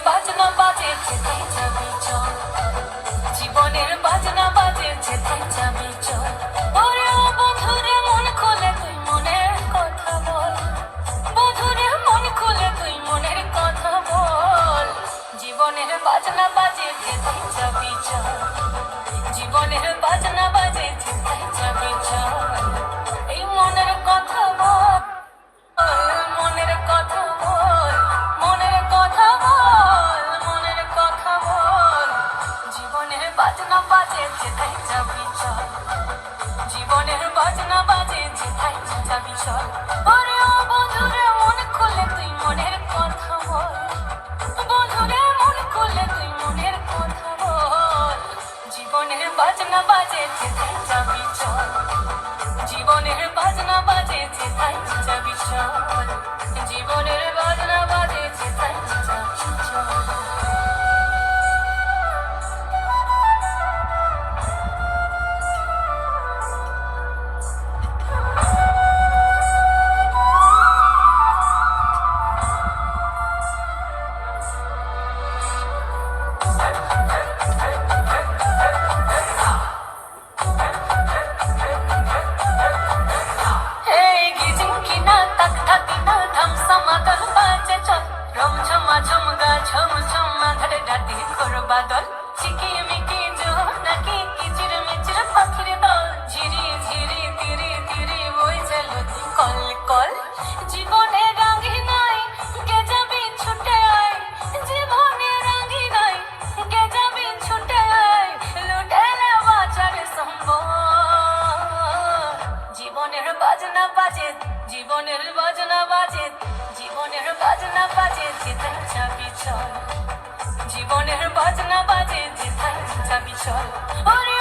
বাজনা বাজে যেথায় যাবি চল, জীবনের বাজনা বাজে যেথায় যাবি চল। ওরে ও বন্ধুরে মন খুলে তুই মনের কথা বল, বন্ধুরে মন খুলে তুই মনের কথা বল। জীবনের বাজনা বাজে যেথায় যাবি চল, জীবনের বাজনা বাজে যেথায় যাবি চল। এই মনের কথা বল, মনের কথা বল, মনের কথা বল, মনের কথা বল। জীবনের বাজনা বাজে যেথায় যাবি চল, জীবনের বাজনা বাজে যেথায় যাবি চল। ওরে ও বন্ধুরে মন খুলে তুই মনের কথা বল, বন্ধুরে মন খুলে তুই মনের কথা বল। জীবনের বাজনা বাজে যেথায় যাবি চল, জীবনের বাজনা বাজে যেথায় যাবি চল, জীবনের বাজনা বাজে যেথায় যাবি চল। বাদল চিকিমিকি জোনাকি কিচির মিচির পাখির দল, ঝিরি ঝিরি তিরি তিরি বই চল কল কল। জীবনে রাঙি নাই গে যাবি ছুটে আয়, জীবনে রাঙি নাই গে যাবি ছুটে আয়, লুটেলে বাঁচার সম্বল। জীবনের বাজনা বাজে, জীবনের বাজনা বাজে, জীবনের বাজনা বাজে যেথায় যাবি চল, জীবনের বাজনা বাজে যেথায় যাবি চল। ওরে